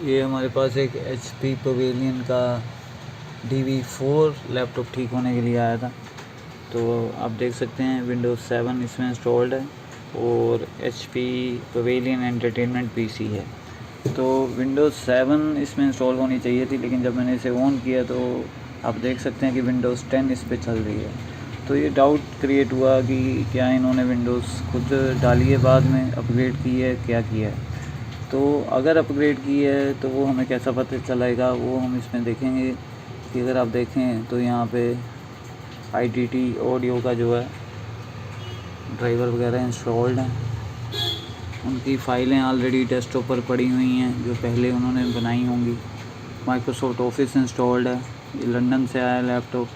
ये हमारे पास एक HP पवेलियन का DV4 लैपटॉप ठीक होने के लिए आया था। तो आप देख सकते हैं विंडोज़ 7 इसमें इंस्टॉल्ड है और HP पवेलियन एंटरटेनमेंट PC है। तो विंडोज़ 7 इसमें इंस्टॉल होनी चाहिए थी, लेकिन जब मैंने इसे ऑन किया तो आप देख सकते हैं कि विंडोज़ 10 इस पर चल रही है। तो ये डाउट क्रिएट हुआ कि क्या इन्होंने विंडोज़ खुद डाली है, बाद में अपग्रेड की है, क्या किया है। तो अगर अपग्रेड की है तो वो हमें कैसा पता चलेगा, वो हम इसमें देखेंगे। कि अगर आप देखें तो यहाँ पे IDT ऑडियो का जो है ड्राइवर वगैरह इंस्टॉल्ड है। उनकी फ़ाइलें ऑलरेडी डेस्कटॉप पर पड़ी हुई हैं जो पहले उन्होंने बनाई होंगी। माइक्रोसॉफ्ट ऑफिस इंस्टॉल्ड है। ये लंदन से आया लैपटॉप,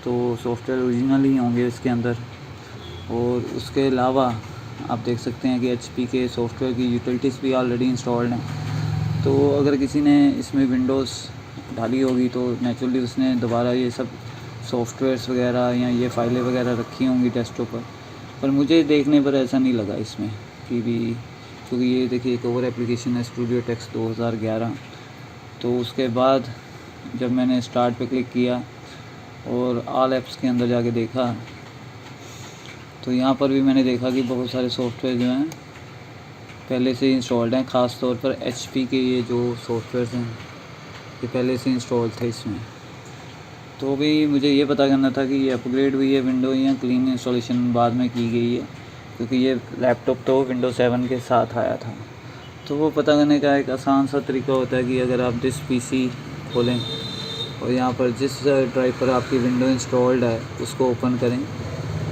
तो सॉफ्टवेयर ओरिजिनल ही होंगे इसके अंदर। और उसके अलावा आप देख सकते हैं कि HP के सॉफ्टवेयर की यूटिलिटीज़ भी ऑलरेडी इंस्टॉल्ड हैं। तो अगर किसी ने इसमें विंडोज़ डाली होगी तो नेचुरली उसने दोबारा ये सब सॉफ्टवेयर्स वगैरह या ये फ़ाइलें वगैरह रखी होंगी डेस्कटॉप पर मुझे देखने पर ऐसा नहीं लगा इसमें कि भी, क्योंकि ये देखिए एक और एप्लीकेशन है स्टूडियो टेक्स्ट 2011। तो उसके बाद जब मैंने स्टार्ट पे क्लिक किया और ऑल ऐप्स के अंदर जाके देखा तो यहाँ पर भी मैंने देखा कि बहुत सारे सॉफ्टवेयर जो हैं पहले से इंस्टॉल्ड हैं। ख़ास तौर पर HP के ये जो सॉफ्टवेयर हैं ये पहले से इंस्टॉल थे इसमें। तो भी मुझे ये पता करना था कि ये अपग्रेड हुई है विंडो या क्लीन इंस्टॉलेशन बाद में की गई है, क्योंकि ये लैपटॉप तो विंडोज़ 7 के साथ आया था। तो वो पता करने का एक आसान सा तरीका होता है कि अगर आप दिस PC खोलें और यहाँ पर जिस ड्राइव पर आपकी विंडो इंस्टॉल्ड है उसको ओपन करें।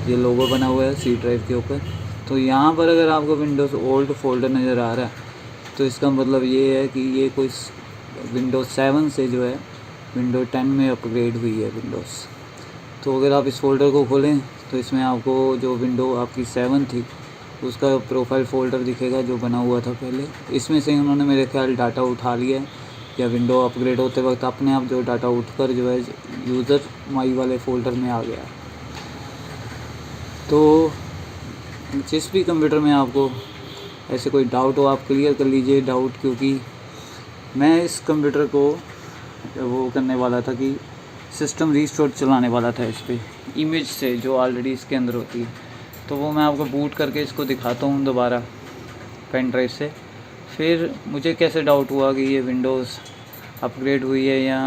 ये लोगो बना हुआ है C ड्राइव के ऊपर। तो यहाँ पर अगर आपको विंडोज़ ओल्ड फोल्डर नज़र आ रहा है तो इसका मतलब ये है कि ये कोई विंडोज़ 7 से जो है विंडो 10 में अपग्रेड हुई है विंडोज़। तो अगर आप इस फोल्डर को खोलें तो इसमें आपको जो विंडो आपकी 7 थी उसका प्रोफाइल फ़ोल्डर दिखेगा जो बना हुआ था पहले। इसमें से उन्होंने मेरे ख्याल डाटा उठा लिया है, या विंडो अपग्रेड होते वक्त अपने आप जो डाटा उठकर जो है यूज़र माई वाले फ़ोल्डर में आ गया। तो जिस भी कंप्यूटर में आपको ऐसे कोई डाउट हो आप क्लियर कर लीजिए डाउट, क्योंकि मैं इस कंप्यूटर को वो करने वाला था कि सिस्टम रीस्टोर चलाने वाला था इस पर इमेज से जो ऑलरेडी इसके अंदर होती है। तो वो मैं आपको बूट करके इसको दिखाता हूँ दोबारा पेन ड्राइव से। फिर मुझे कैसे डाउट हुआ कि ये विंडोज़ अपग्रेड हुई है या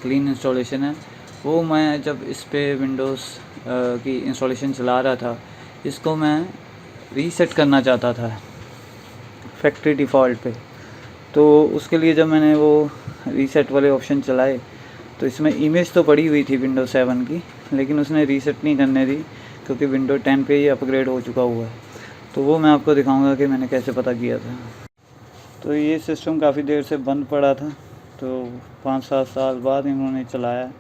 क्लीन इंस्टॉलेशन है, वो मैं जब इस पे विंडोज़ की इंस्टॉलेशन चला रहा था इसको मैं रीसेट करना चाहता था फैक्ट्री डिफ़ॉल्ट पे। तो उसके लिए जब मैंने वो रीसेट वाले ऑप्शन चलाए तो इसमें इमेज तो पड़ी हुई थी विंडो 7 की, लेकिन उसने रीसेट नहीं करने दी क्योंकि विंडो 10 पे ही अपग्रेड हो चुका हुआ है। तो वो मैं आपको दिखाऊंगा कि मैंने कैसे पता किया था। तो ये सिस्टम काफ़ी देर से बंद पड़ा था, तो 5-7 साल बाद इन्होंने चलाया।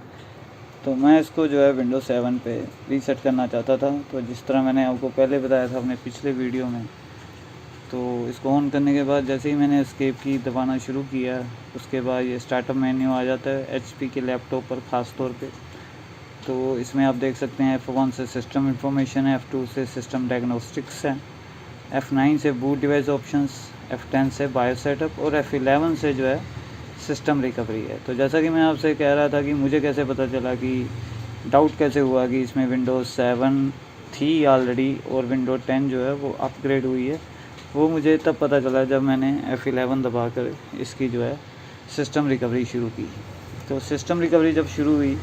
तो मैं इसको जो है विंडो 7 पे रीसेट करना चाहता था। तो जिस तरह मैंने आपको पहले बताया था अपने पिछले वीडियो में, तो इसको ऑन करने के बाद जैसे ही मैंने एस्केप की दबाना शुरू किया उसके बाद ये स्टार्टअप मेन्यू आ जाता है HP के लैपटॉप पर ख़ास तौर पे। तो इसमें आप देख सकते हैं F1 से सिस्टम इंफॉर्मेशन है, F2 से सिस्टम डायग्नोस्टिक्स है, F9 से बूट डिवाइस ऑप्शंस, F10 से बायो सेटअप और F11 से जो है सिस्टम रिकवरी है। तो जैसा कि मैं आपसे कह रहा था कि मुझे कैसे पता चला कि डाउट कैसे हुआ कि इसमें विंडोज़ 7 थी ऑलरेडी और विंडो 10 जो है वो अपग्रेड हुई है, वो मुझे तब पता चला जब मैंने F11 दबा कर इसकी जो है सिस्टम रिकवरी शुरू की। तो सिस्टम रिकवरी जब शुरू हुई,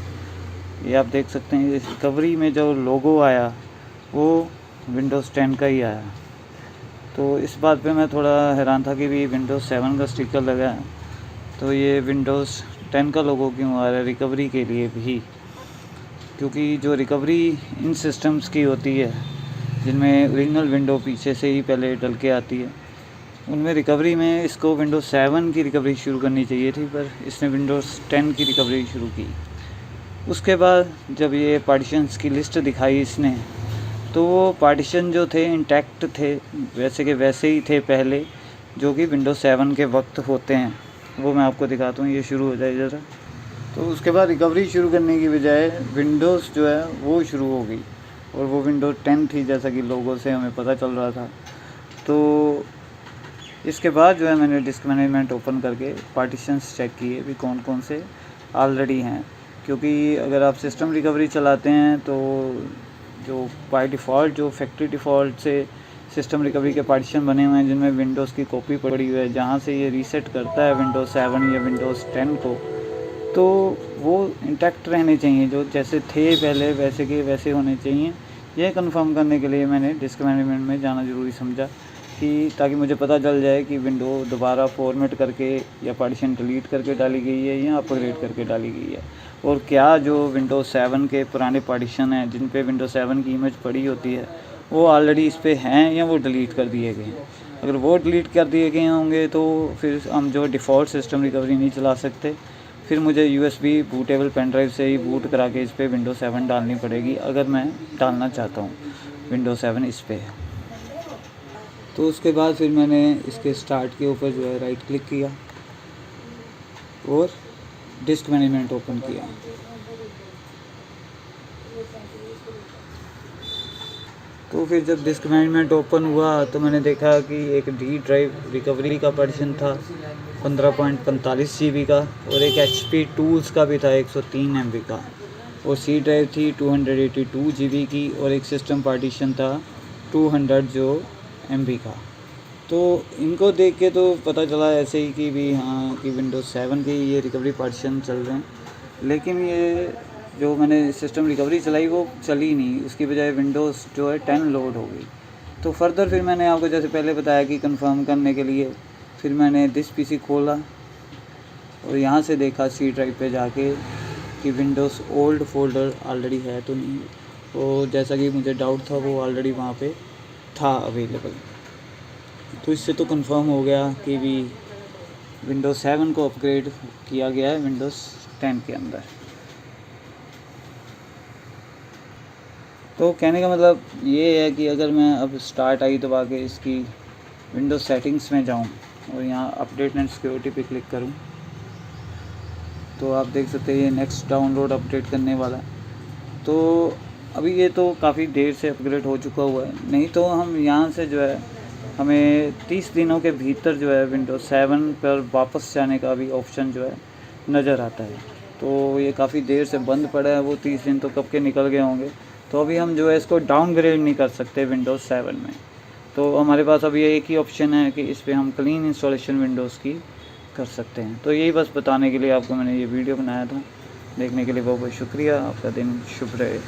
ये आप देख सकते हैं इस रिकवरी में जो लोगो आया वो विंडोज़ 10 का ही आया। तो इस बात पे मैं थोड़ा हैरान था कि भी विंडोज़ 7 का स्टिकर लगा है तो ये विंडोज़ 10 का लोगो क्यों आ रहा है रिकवरी के लिए भी, क्योंकि जो रिकवरी इन सिस्टम्स की होती है जिनमें ओरिजिनल विंडो पीछे से ही पहले डल के आती है, उनमें रिकवरी में इसको विंडोज़ 7 की रिकवरी शुरू करनी चाहिए थी, पर इसने विंडोज़ 10 की रिकवरी शुरू की। उसके बाद जब ये पार्टीशंस की लिस्ट दिखाई इसने, तो वो पार्टीशन जो थे इंटैक्ट थे, वैसे के वैसे ही थे पहले जो कि विंडोज़ 7 के वक्त होते हैं। वो मैं आपको दिखाता हूँ, ये शुरू हो जाए ज़रा। तो उसके बाद रिकवरी शुरू करने की बजाय विंडोज़ जो है वो शुरू हो गई और वो विंडो 10 थी जैसा कि लोगों से हमें पता चल रहा था। तो इसके बाद जो है मैंने डिस्क मैनेजमेंट ओपन करके पार्टीशंस चेक किए भी कौन कौन से ऑलरेडी हैं, क्योंकि अगर आप सिस्टम रिकवरी चलाते हैं तो जो बाय डिफ़ॉल्ट जो फैक्ट्री डिफ़ॉल्ट से सिस्टम रिकवरी के पार्टीशन बने हुए हैं जिनमें विंडोज़ की कॉपी पड़ी हुई है, जहाँ से ये रीसेट करता है विंडोज़ 7 या विंडोज़ 10 को, तो वो इंटैक्ट रहने चाहिए, जो जैसे थे पहले वैसे के वैसे होने चाहिए। यह कंफर्म करने के लिए मैंने डिस्क मैनेजमेंट में जाना ज़रूरी समझा कि ताकि मुझे पता चल जाए कि विंडो दोबारा फॉर्मेट करके या पार्टीशन डिलीट करके डाली गई है या अपग्रेड करके डाली गई है, और क्या जो विंडोज़ 7 के पुराने पार्टीशन हैं जिन पे विंडोज़ 7 की इमेज पड़ी होती है वो ऑलरेडी इस पे हैं या वो डिलीट कर दिए गए हैं। अगर वो डिलीट कर दिए गए होंगे तो फिर हम जो डिफ़ॉल्ट सिस्टम रिकवरी नहीं चला सकते, फिर मुझे USB बूटेबल पेन ड्राइव से ही बूट करा के इस पर विंडोज़ 7 डालनी पड़ेगी अगर मैं डालना चाहता हूँ विंडोज़ 7 इस पर। तो उसके बाद फिर मैंने इसके स्टार्ट के ऊपर जो है राइट क्लिक किया और डिस्क मैनेजमेंट ओपन किया। तो फिर जब डिस्क मैनेजमेंट ओपन हुआ तो मैंने देखा कि एक डी ड्राइव रिकवरी का पार्टीशन था 15.45 GB का, और एक HP टूल्स का भी था 103 MB का, और सी ड्राइव थी 282 GB की, और एक सिस्टम पार्टीशन था 200 MB का। तो इनको देख के तो पता चला ऐसे ही कि भी हाँ कि विंडोज़ 7 के ये रिकवरी पार्टीशन चल रहे हैं, लेकिन ये जो मैंने सिस्टम रिकवरी चलाई वो चली नहीं, इसकी बजाय विंडोज़ जो है 10 लोड हो गई। तो फर्दर फिर मैंने आपको जैसे पहले बताया कि कंफर्म करने के लिए फिर मैंने दिस PC खोला और यहाँ से देखा सी ड्राइव पे जाके कि विंडोज़ ओल्ड फोल्डर ऑलरेडी है तो नहीं, और जैसा कि मुझे डाउट था वो ऑलरेडी वहाँ पे था अवेलेबल। तो इससे तो कंफर्म हो गया कि भी विंडोज़ 7 को अपग्रेड किया गया है विंडोज़ 10 के अंदर। तो कहने का मतलब ये है कि अगर मैं अब स्टार्ट आई दबा के इसकी विंडोज़ सेटिंग्स में जाऊं और यहाँ अपडेट एंड सिक्योरिटी पे क्लिक करूं तो आप देख सकते हैं ये नेक्स्ट डाउनलोड अपडेट करने वाला है। तो अभी ये तो काफ़ी देर से अपग्रेड हो चुका हुआ है, नहीं तो हम यहाँ से जो है हमें 30 दिनों के भीतर जो है विंडोज़ 7 पर वापस जाने का भी ऑप्शन जो है नज़र आता है। तो ये काफ़ी देर से बंद पड़ा है, वो 30 दिन तो कब के निकल गए होंगे। तो अभी हम जो है इसको डाउनग्रेड नहीं कर सकते विंडोज़ 7 में, तो हमारे पास अभी एक ही ऑप्शन है कि इस पर हम क्लीन इंस्टॉलेशन विंडोज़ की कर सकते हैं। तो यही बस बताने के लिए आपको मैंने ये वीडियो बनाया था। देखने के लिए बहुत बहुत शुक्रिया। आपका दिन शुभ रहे।